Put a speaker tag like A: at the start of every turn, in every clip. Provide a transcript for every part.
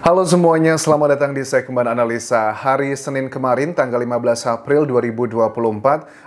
A: Halo semuanya, selamat datang di segmen analisa. Hari Senin kemarin, tanggal 15 April 2024,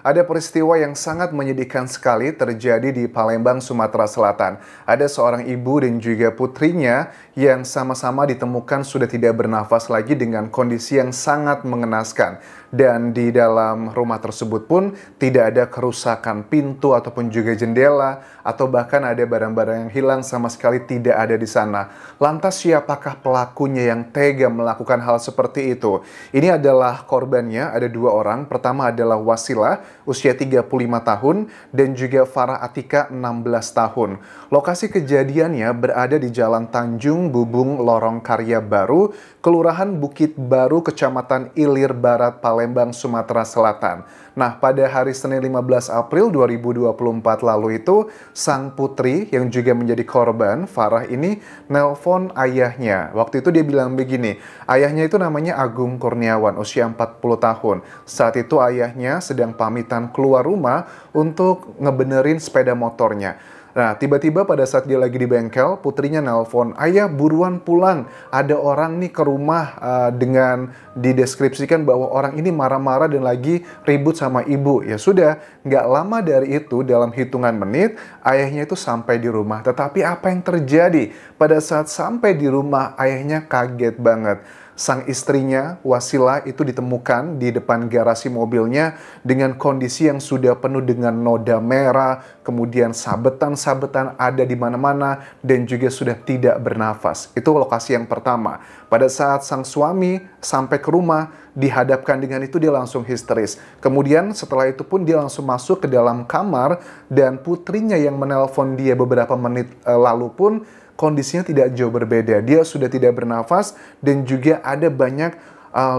A: ada peristiwa yang sangat menyedihkan sekali terjadi di Palembang, Sumatera Selatan. Ada seorang ibu dan juga putrinya yang sama-sama ditemukan sudah tidak bernafas lagi dengan kondisi yang sangat mengenaskan. Dan di dalam rumah tersebut pun tidak ada kerusakan pintu ataupun juga jendela, atau bahkan ada barang-barang yang hilang sama sekali tidak ada di sana. Lantas siapakah pelakunya yang tega melakukan hal seperti itu? Ini adalah korbannya, ada dua orang. Pertama adalah Wasilah, usia 35 tahun, dan juga Farah Atika, 16 tahun. Lokasi kejadiannya berada di Jalan Tanjung Bubung Lorong Karya Baru, Kelurahan Bukit Baru, Kecamatan Ilir Barat, Palembang, Sumatera Selatan. Nah, pada hari Senin 15 April 2024 lalu itu, sang putri yang juga menjadi korban, Farah ini, nelpon ayahnya. Waktu itu dia bilang begini, ayahnya itu namanya Agung Kurniawan, usia 40 tahun. Saat itu ayahnya sedang pamitan keluar rumah untuk ngebenerin sepeda motornya. Nah, tiba-tiba pada saat dia lagi di bengkel, putrinya nelpon, "Ayah, buruan pulang. Ada orang nih ke rumah," dengan dideskripsikan bahwa orang ini marah-marah dan lagi ribut sama ibu. Ya sudah, nggak lama dari itu, dalam hitungan menit, ayahnya itu sampai di rumah. Tetapi apa yang terjadi? Pada saat sampai di rumah, ayahnya kaget banget. Sang istrinya, Wasilah, itu ditemukan di depan garasi mobilnya dengan kondisi yang sudah penuh dengan noda merah, kemudian sabetan-sabetan ada di mana-mana, dan juga sudah tidak bernafas. Itu lokasi yang pertama. Pada saat sang suami sampai ke rumah, dihadapkan dengan itu dia langsung histeris. Kemudian setelah itu pun dia langsung masuk ke dalam kamar, dan putrinya yang menelpon dia beberapa menit lalu pun kondisinya tidak jauh berbeda. Dia sudah tidak bernafas dan juga ada banyak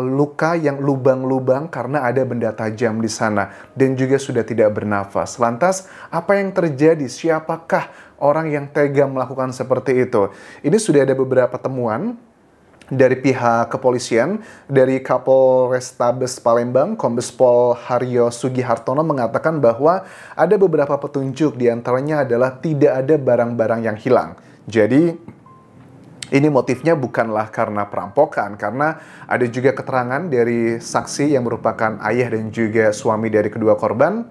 A: luka yang lubang-lubang karena ada benda tajam di sana dan juga sudah tidak bernafas. Lantas, apa yang terjadi? Siapakah orang yang tega melakukan seperti itu? Ini sudah ada beberapa temuan dari pihak kepolisian, dari Kapolrestabes Palembang, Kombes Pol Haryo Sugihartono mengatakan bahwa ada beberapa petunjuk, diantaranya adalah tidak ada barang-barang yang hilang. Jadi, ini motifnya bukanlah karena perampokan, karena ada juga keterangan dari saksi yang merupakan ayah dan juga suami dari kedua korban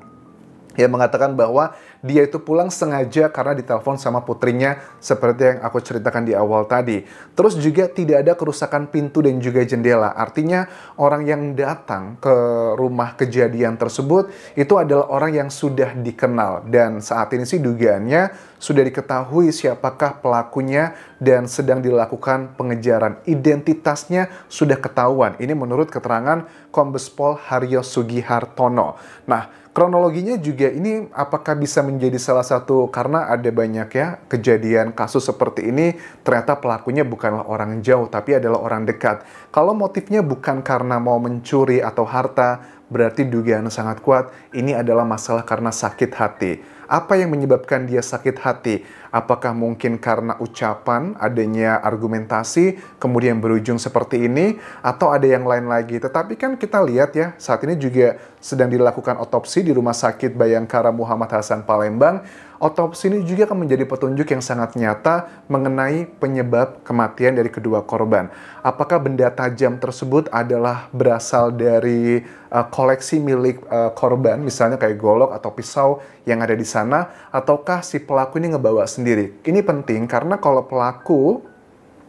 A: yang mengatakan bahwa dia itu pulang sengaja karena ditelepon sama putrinya seperti yang aku ceritakan di awal tadi. Terus juga tidak ada kerusakan pintu dan juga jendela. Artinya orang yang datang ke rumah kejadian tersebut itu adalah orang yang sudah dikenal. Dan saat ini sih dugaannya sudah diketahui siapakah pelakunya dan sedang dilakukan pengejaran. Identitasnya sudah ketahuan. Ini menurut keterangan Kombes Pol Haryo Sugihartono. Nah, kronologinya juga ini apakah bisa menjadi salah satu, karena ada banyak ya kejadian kasus seperti ini, ternyata pelakunya bukanlah orang jauh tapi adalah orang dekat. Kalau motifnya bukan karena mau mencuri atau harta, berarti dugaan sangat kuat ini adalah masalah karena sakit hati. Apa yang menyebabkan dia sakit hati? Apakah mungkin karena ucapan, adanya argumentasi, kemudian berujung seperti ini, atau ada yang lain lagi? Tetapi kan kita lihat ya, saat ini juga sedang dilakukan otopsi di Rumah Sakit Bayangkara Muhammad Hasan Palembang. Otopsi ini juga akan menjadi petunjuk yang sangat nyata mengenai penyebab kematian dari kedua korban. Apakah benda tajam tersebut adalah berasal dari koleksi milik korban, misalnya kayak golok atau pisau yang ada di sana, ataukah si pelaku ini ngebawa sendiri? Ini penting karena kalau pelaku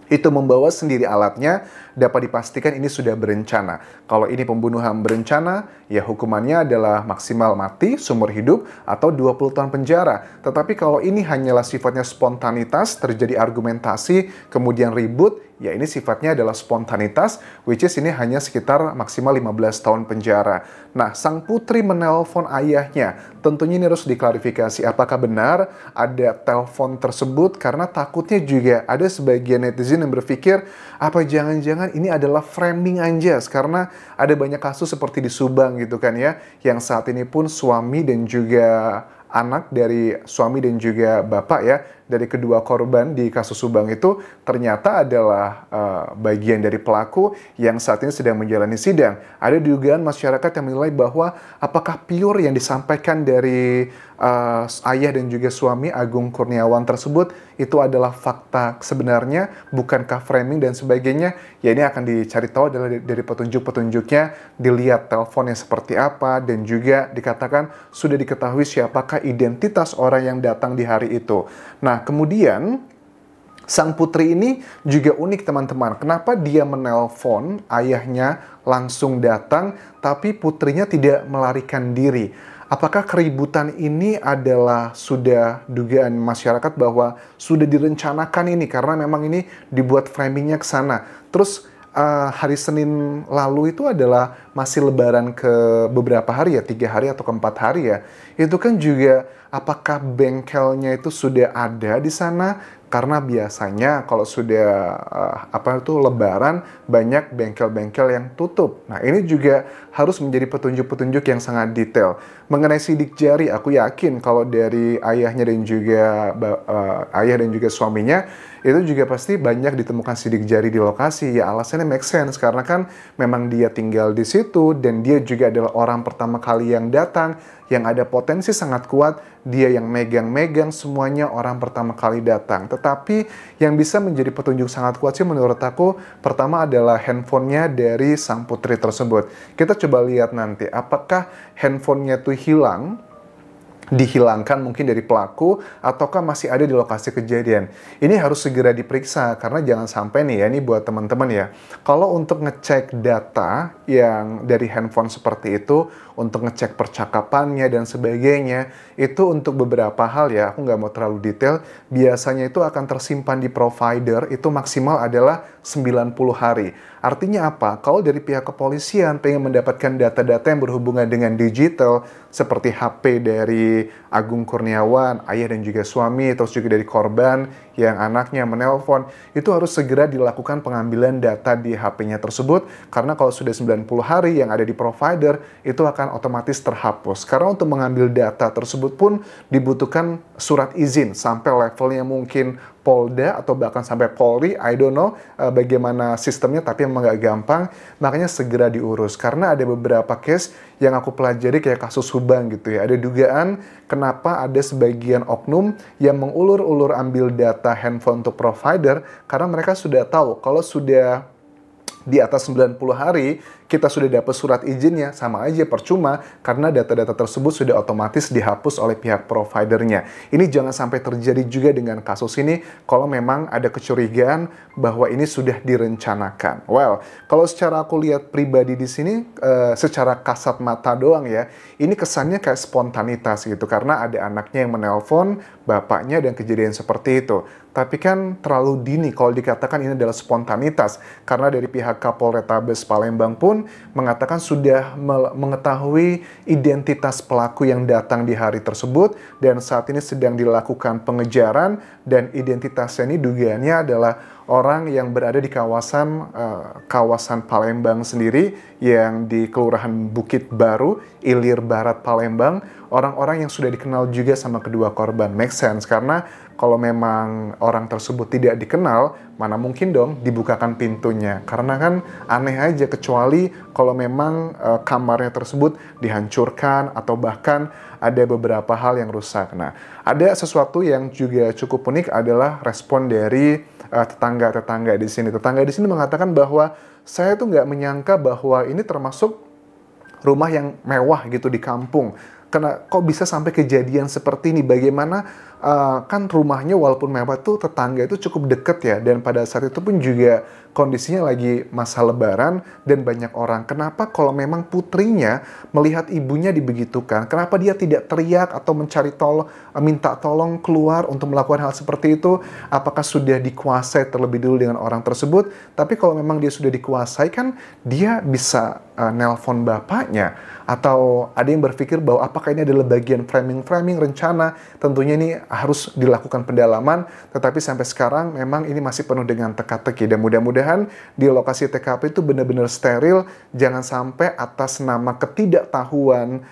A: itu membawa sendiri alatnya, dapat dipastikan ini sudah berencana. Kalau ini pembunuhan berencana, ya hukumannya adalah maksimal mati, seumur hidup, atau 20 tahun penjara. Tetapi kalau ini hanyalah sifatnya spontanitas, terjadi argumentasi, kemudian ribut, ya ini sifatnya adalah spontanitas, which is ini hanya sekitar maksimal 15 tahun penjara. Nah, sang putri menelpon ayahnya. Tentunya ini harus diklarifikasi apakah benar ada telepon tersebut, karena takutnya juga ada sebagian netizen yang berpikir, apa jangan-jangan ini adalah framing anjas, karena ada banyak kasus seperti di Subang gitu kan ya, yang saat ini pun suami dan juga anak dari suami dan juga bapak ya dari kedua korban di kasus Subang itu ternyata adalah bagian dari pelaku yang saat ini sedang menjalani sidang. Ada dugaan masyarakat yang menilai bahwa apakah pure yang disampaikan dari ayah dan juga suami Agung Kurniawan tersebut itu adalah fakta sebenarnya, bukankah framing dan sebagainya. Ya ini akan dicari tahu adalah dari petunjuk-petunjuknya, dilihat teleponnya seperti apa, dan juga dikatakan sudah diketahui siapakah identitas orang yang datang di hari itu. Nah, kemudian sang putri ini juga unik teman-teman. Kenapa dia menelpon ayahnya langsung datang, tapi putrinya tidak melarikan diri? Apakah keributan ini adalah sudah dugaan masyarakat bahwa sudah direncanakan ini karena memang ini dibuat framingnya ke sana. Terus hari Senin lalu itu adalah masih lebaran ke beberapa hari ya, 3 hari atau ke 4 hari ya. Itu kan juga apakah bengkelnya itu sudah ada di sana? Karena biasanya kalau sudah lebaran banyak bengkel-bengkel yang tutup. Nah, ini juga harus menjadi petunjuk-petunjuk yang sangat detail. Mengenai sidik jari, aku yakin kalau dari ayahnya dan juga ayah dan juga suaminya itu juga pasti banyak ditemukan sidik jari di lokasi. Ya alasannya make sense karena kan memang dia tinggal di situ dan dia juga adalah orang pertama kali yang datang, yang ada potensi sangat kuat, dia yang megang-megang semuanya orang pertama kali datang. Tetapi yang bisa menjadi petunjuk sangat kuat sih menurut aku, pertama adalah handphonenya dari sang putri tersebut. Kita coba lihat nanti, apakah handphonenya itu dihilangkan mungkin dari pelaku, ataukah masih ada di lokasi kejadian. Ini harus segera diperiksa, karena jangan sampai nih ya, ini buat teman-teman ya, kalau untuk ngecek data yang dari handphone seperti itu, untuk ngecek percakapannya dan sebagainya, itu untuk beberapa hal ya, aku nggak mau terlalu detail, biasanya itu akan tersimpan di provider, itu maksimal adalah 90 hari. Artinya apa? Kalau dari pihak kepolisian pengen mendapatkan data-data yang berhubungan dengan digital, seperti HP dari Agung Kurniawan, ayah dan juga suami, terus juga dari korban yang anaknya menelpon, itu harus segera dilakukan pengambilan data di HP-nya tersebut, karena kalau sudah 90 hari yang ada di provider, itu akan otomatis terhapus. Karena untuk mengambil data tersebut pun dibutuhkan surat izin, sampai levelnya mungkin Polda atau bahkan sampai Polri, I don't know bagaimana sistemnya, tapi memang nggak gampang, makanya segera diurus. Karena ada beberapa case yang aku pelajari kayak kasus Subang gitu ya, ada dugaan kenapa ada sebagian oknum yang mengulur-ulur ambil data handphone untuk provider, karena mereka sudah tahu kalau sudah di atas 90 hari, kita sudah dapat surat izinnya, sama aja percuma, karena data-data tersebut sudah otomatis dihapus oleh pihak providernya. Ini jangan sampai terjadi juga dengan kasus ini, kalau memang ada kecurigaan bahwa ini sudah direncanakan. Well, kalau secara aku lihat pribadi di sini, secara kasat mata doang ya, ini kesannya kayak spontanitas gitu, karena ada anaknya yang menelpon bapaknya dan kejadian seperti itu. Tapi kan terlalu dini kalau dikatakan ini adalah spontanitas, karena dari pihak Kapolrestabes Palembang pun mengatakan sudah mengetahui identitas pelaku yang datang di hari tersebut, dan saat ini sedang dilakukan pengejaran, dan identitasnya ini dugaannya adalah orang yang berada di kawasan Palembang sendiri, yang di Kelurahan Bukit Baru, Ilir Barat Palembang, orang-orang yang sudah dikenal juga sama kedua korban. Make sense, karena kalau memang orang tersebut tidak dikenal, mana mungkin dong dibukakan pintunya. Karena kan aneh aja, kecuali kalau memang kamarnya tersebut dihancurkan atau bahkan ada beberapa hal yang rusak. Nah, ada sesuatu yang juga cukup unik adalah respon dari tetangga-tetangga di sini. Tetangga di sini mengatakan bahwa saya tuh nggak menyangka bahwa ini termasuk rumah yang mewah gitu di kampung. Karena kok bisa sampai kejadian seperti ini? Bagaimana kan rumahnya walaupun mewah tuh tetangga itu cukup deket ya, dan pada saat itu pun juga kondisinya lagi masa lebaran dan banyak orang. Kenapa kalau memang putrinya melihat ibunya dibegitukan, kenapa dia tidak teriak atau minta tolong keluar untuk melakukan hal seperti itu? Apakah sudah dikuasai terlebih dulu dengan orang tersebut? Tapi kalau memang dia sudah dikuasai, kan dia bisa nelpon bapaknya. Atau ada yang berpikir bahwa apakah ini adalah bagian framing rencana? Tentunya ini harus dilakukan pendalaman, tetapi sampai sekarang memang ini masih penuh dengan teka-teki, dan mudah-mudahan di lokasi TKP itu benar-benar steril, jangan sampai atas nama ketidaktahuan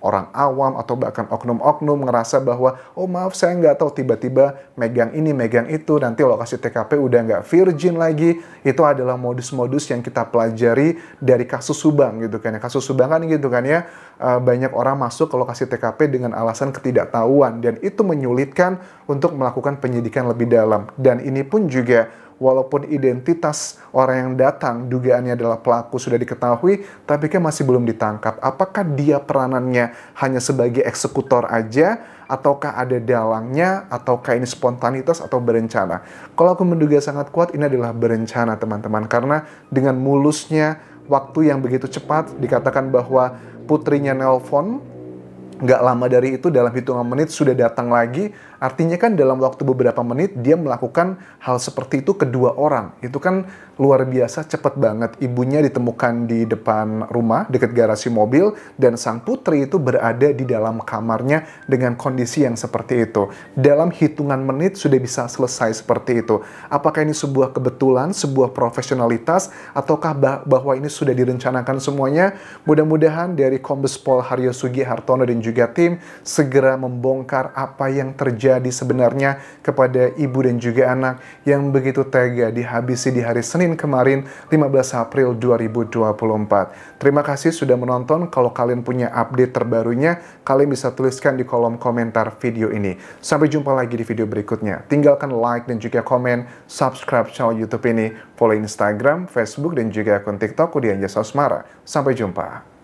A: orang awam atau bahkan oknum-oknum ngerasa bahwa, oh maaf saya nggak tahu, tiba-tiba megang ini, megang itu, nanti lokasi TKP udah nggak virgin lagi. Itu adalah modus-modus yang kita pelajari dari kasus Subang gitu kan ya. Kasus Subang kan gitu kan ya, banyak orang masuk ke lokasi TKP dengan alasan ketidaktahuan, dan itu menyulitkan untuk melakukan penyidikan lebih dalam. Dan ini pun juga, walaupun identitas orang yang datang dugaannya adalah pelaku sudah diketahui, tapi kan masih belum ditangkap. Apakah dia peranannya hanya sebagai eksekutor aja, ataukah ada dalangnya, ataukah ini spontanitas atau berencana? Kalau aku menduga sangat kuat ini adalah berencana, teman-teman, karena dengan mulusnya waktu yang begitu cepat, dikatakan bahwa putrinya nelpon, nggak lama dari itu, dalam hitungan menit sudah datang lagi. Artinya kan dalam waktu beberapa menit dia melakukan hal seperti itu ke dua orang. Itu kan luar biasa cepat banget. Ibunya ditemukan di depan rumah, dekat garasi mobil, dan sang putri itu berada di dalam kamarnya dengan kondisi yang seperti itu. Dalam hitungan menit sudah bisa selesai seperti itu. Apakah ini sebuah kebetulan, sebuah profesionalitas, ataukah bahwa ini sudah direncanakan semuanya? Mudah-mudahan dari Kombes Pol Haryo Sugihartono dan juga tim segera membongkar apa yang terjadi sebenarnya kepada ibu dan juga anak yang begitu tega dihabisi di hari Senin kemarin 15 April 2024. Terima kasih sudah menonton. Kalau kalian punya update terbarunya, kalian bisa tuliskan di kolom komentar video ini. Sampai jumpa lagi di video berikutnya. Tinggalkan like dan juga komen, subscribe channel YouTube ini, follow Instagram, Facebook, dan juga akun TikTok Dian Jasa Usmara. Sampai jumpa.